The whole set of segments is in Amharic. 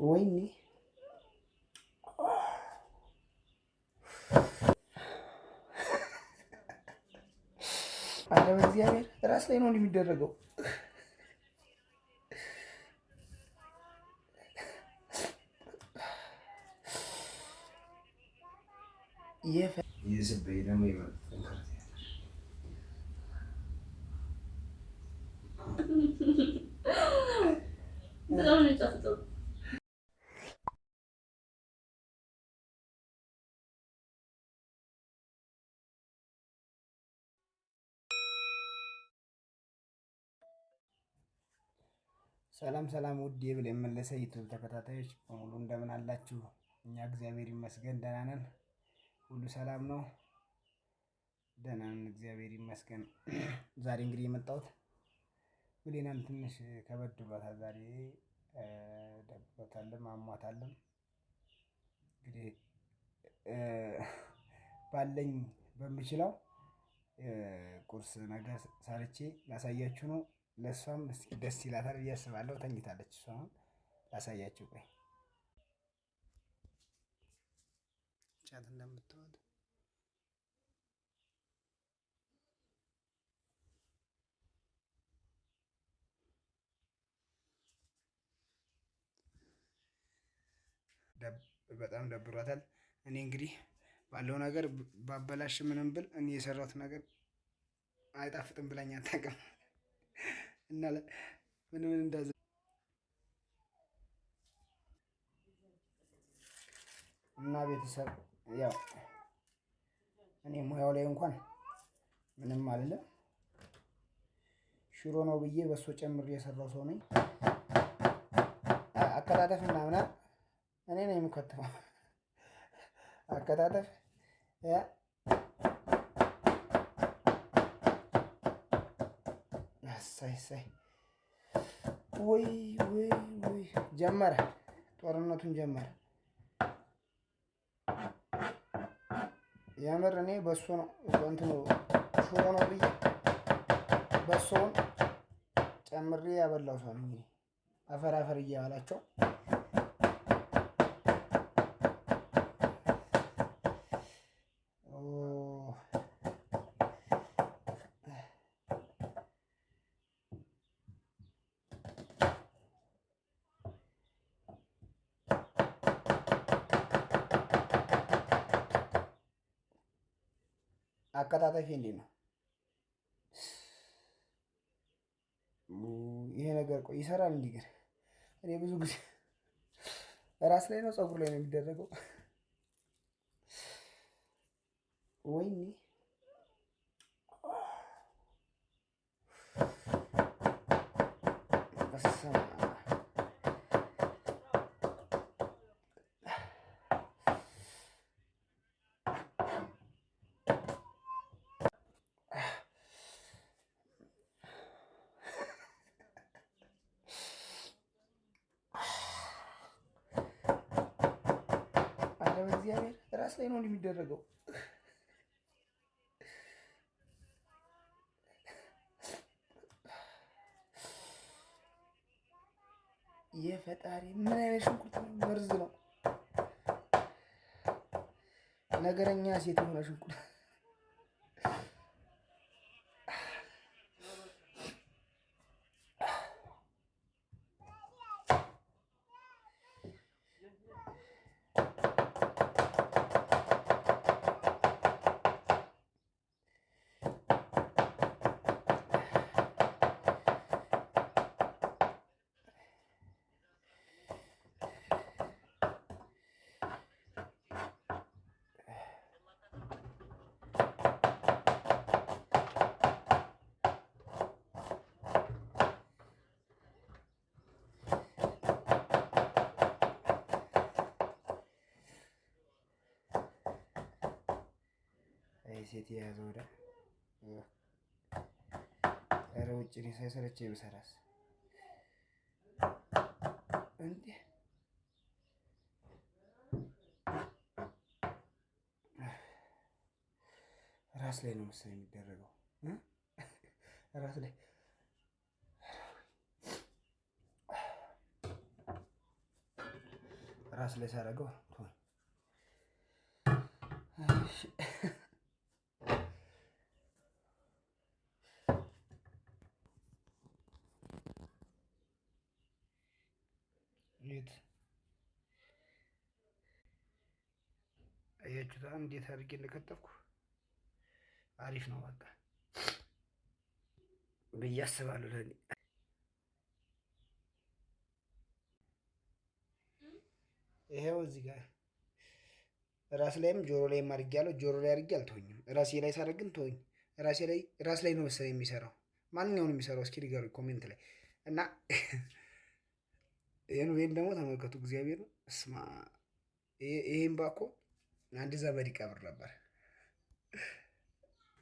ወይኔ አረ በእግዚአብሔር ራስ ላይ ነው እንደሚደረገው። ይስበይ ደግሞ ሰላም ሰላም፣ ውድ የብሌን መለሰ ዩቲዩብ ተከታታዮች በሙሉ እንደምን አላችሁ? እኛ እግዚአብሔር ይመስገን ደህና ነን። ሁሉ ሰላም ነው፣ ደህና ነን፣ እግዚአብሔር ይመስገን። ዛሬ እንግዲህ የመጣሁት ብሌናን ትንሽ ከበድ ብሏታል። ዛሬ ደብሮታልም አሟታልም። እንግዲህ ባለኝ በምችለው ቁርስ ነገር ሰርቼ ላሳያችሁ ነው። ለእሷም እስኪ ደስ ይላታል ብዬ አስባለሁ። ተኝታለች እሷ። አሁን ላሳያችሁ። ቆይ ጫት እንደምትወድ በጣም ደብሯታል። እኔ እንግዲህ ባለው ነገር ባበላሽ ምንም ብል እኔ የሰራሁት ነገር አይጣፍጥም ብላኝ አታውቅም እና ምን እንዳዘ እና ቤተሰብ ያው እኔ ሙያው ላይ እንኳን ምንም አልልም። ሽሮ ነው ብዬ በሶ ጨምሬ የሰራው ሰው ነኝ። አከታተፍ ምናምን እኔ ነኝ የምከተፈው። አከታተፍ እሰይ እሰይ። ወይ ወይ ወይ ጀመረ፣ ጦርነቱን ጀመረ። የምር እኔ በሶ ነው እንትኑ ሽሮ ነው ብዬ በሶውን ጨምሬ ያበላው ሰው ነኝ። አፈር አፈር እያላቸው አቀጣጣፊ እንዴት ነው ይሄ ነገር? ቆይ ይሰራል እንዴ? ግን እኔ ብዙ ጊዜ ራስ ላይ ነው ፀጉር ላይ ነው የሚደረገው። ወይኔ በእግዚአብሔር ራስ ላይ ነው እንደሚደረገው። የፈጣሪ ምን አይነት ሽንኩርት ነው? መርዝ ነው። ነገረኛ ሴት የሆነ ሽንኩርት ሴት የያዘ ወደ ኧረ ውጭ እኔ ሳይሰለቸኝ ብሰራስ እንዴ? ራስ ላይ ነው መሰለኝ የሚደረገው። ራስ ላይ ራስ ላይ ሳደርገው አያችሁታ እንዴት አድርጌ እንደከተፍኩ አሪፍ ነው በቃ ብዬ አስባለሁ። ለእኔ ይሄው እዚህ ጋር ራስ ላይም ጆሮ ላይም አድርጌያለሁ። ጆሮ ላይ አድርጌ አልተወኝም። ራሴ ላይ ሳደርግ ግን ተወኝ። ራስ ላይ ነው መሰለኝ የሚሰራው። ማንኛውንም የሚሰራው እስኪ ንገሩኝ ኮሜንት ላይ እና ይህን ደግሞ ተመልከቱ። እግዚአብሔር ስማ ይህም ባኮ አንድ ዘመድ ይቀብር ነበር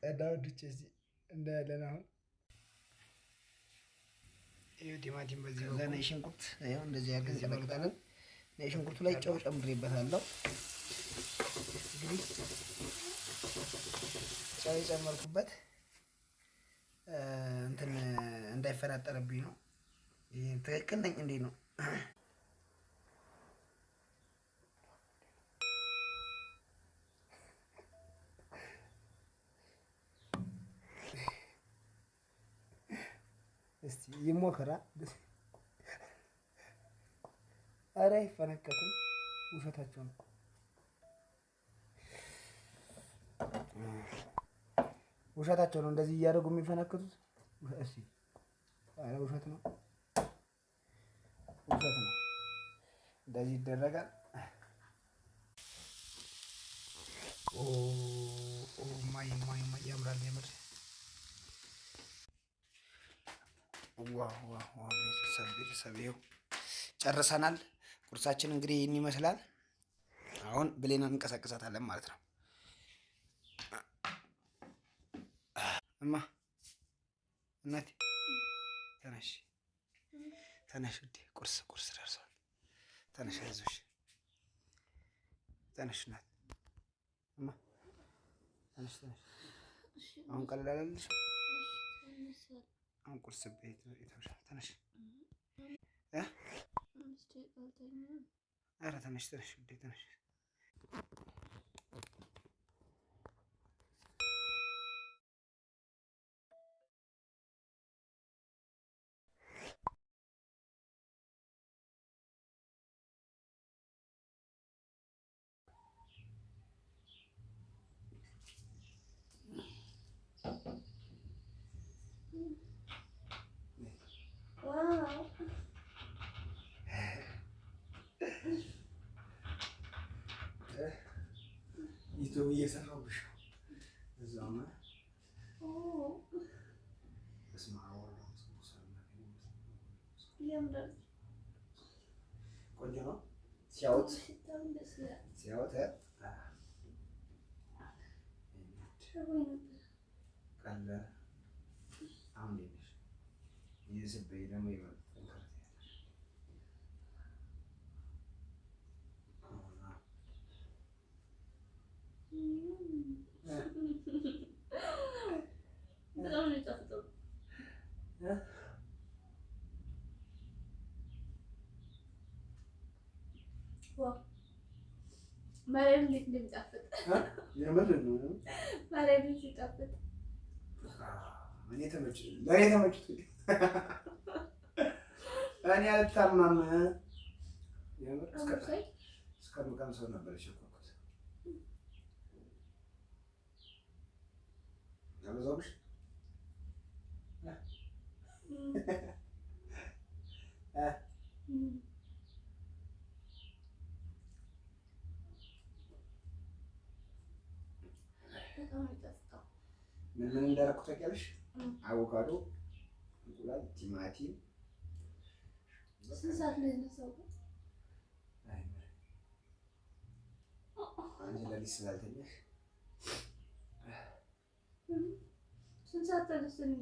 እና ወንዶች እዚህ እንዳያለን አሁን ቲማቲም በዚህ ከዛ ነጭ ሽንኩርት ይኸው እንደዚህ አድርገን እንቀጠቅጣለን። ነጭ ሽንኩርቱ ላይ ጨው ጨምሬበታለሁ። እንግዲህ ጨው የጨመርኩበት እንትን እንዳይፈናጠርብኝ ነው። ትክክል ነኝ እንዴ ነው? እስቲ ይሞክራ። ኧረ አይፈነከትም። ውሸታቸው ነው። ውሸታቸው ነው። እንደዚህ እያደረጉ የሚፈነክቱት። እሺ ኧረ ውሸት ነው። ውሸት ነው። እንደዚህ ይደረጋል። ማይ ያምራል የምር። ቤተሰብ ይኸው ጨርሰናል። ቁርሳችን እንግዲህ ይህን ይመስላል። አሁን ብሌን እንቀሳቀሳታለን ማለት ነው። እማ እናቴ ተነሽ ተነሽ ውዴ፣ ቁርስ ደርሷል። ተነሽ አይዞሽ፣ ተነሽ እናት እማ ተነሽ። አሁን ቀለል አላለሽ? አሁን ቁርስ ቤት ይተውሻል። ተነሽ ኧረ ተነሽ ውዴ ተነሽ። ዩቱብ እየሰራሁብሽ ነው። እዛው ቆንጆ ነው ሲያዩት ቀለ አሁን ይስበይ ደግሞ ይበል ማርያም እንዴት እንደሚጣፍጥ የምር ነው። ማርያም ሲጣፍጥ እኔ ተመችቶኝ እኔ አልታማም። የምር እስከምቀምሰው ነበር የሸኮርኩት። አበዛሁሽ? ምን እንዳደረኩት ታውቂያለሽ? አቮካዶ፣ እንቁላል፣ ቲማቲም። ስንት ሰዓት ነው የነሳው? አንቺ ለሊት ስላልተኛሽ ስንት ሰዓት ተነስተን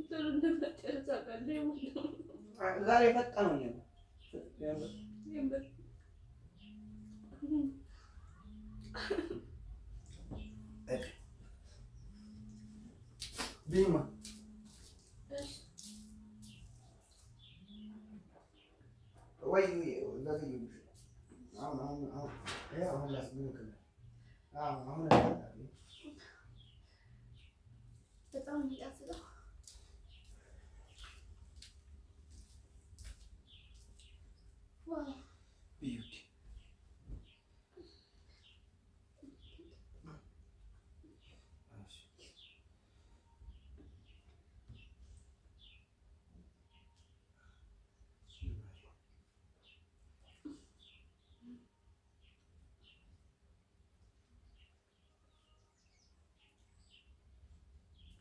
ቶሎ እንደመጨረስ አውቃለሁ። ዛሬ ፈጣን ነው ቢማ ወይ ዘገየሁሽ። አሁን ላስብልክልህ። አሁን በጣም የሚጣፍጠው ዋው ቢዩቲ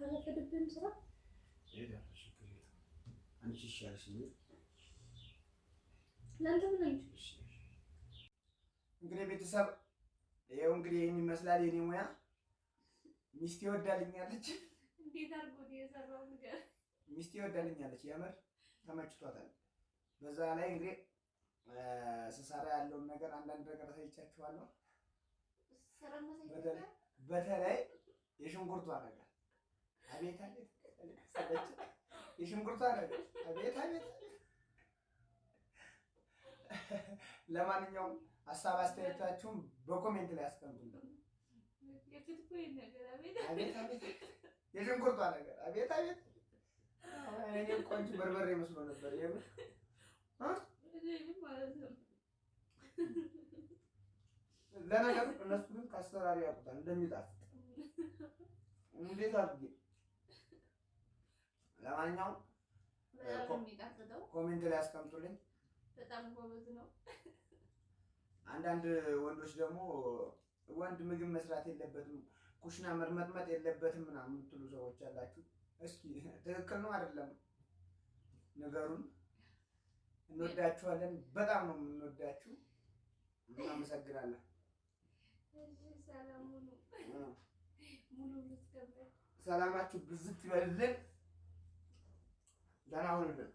አለፈድብን ስራ አንቺ ይሻልሽ ለአንተ ምን አንቺ እንግዲህ ቤተሰብ ይኸው እንግዲህ ይህን ይመስላል የኔ ሙያ። ሚስቴ ወዳልኛለች። እንዴት አድርጎ ነው የሰራው ነገር? ሚስቴ ወዳልኛለች። የምር ተመችቷታል። በዛ ላይ እንግዲህ ስሰራ ያለውን ነገር አንዳንድ ነገር አሳይቻችኋለሁ። በተለይ የሽንኩርቷ ነገር አቤት አቤት፣ የሽንኩርቷ ነገር አቤት አቤት። ለማንኛውም ሀሳብ አስተያየታችሁን በኮሜንት ላይ አስቀምጡልን። አቤት አቤት፣ የሽንኩርቷ ነገር አቤት አቤት። እኔ ቆንጆ በርበሬ መስሎ ነበር የምር ለነገሩ እነሱ ግን ከአሰራሪ ያውቁታል እንደሚጣፍጥ እንዴት አድርጌ። ለማንኛውም ኮሜንት ላይ አስቀምጡልኝ። በጣም ጎበዝ ነው። አንዳንድ ወንዶች ደግሞ ወንድ ምግብ መስራት የለበትም ኩሽና መርመጥመጥ የለበትም ምናምን የምትሉ ሰዎች አላችሁ። እስኪ ትክክል ነው አይደለም? ነገሩን እንወዳችኋለን። በጣም ነው የምንወዳችሁ። እናመሰግናለን። ሰላማችሁ ብዝት ይበልልን። ደህና ሁኑልን።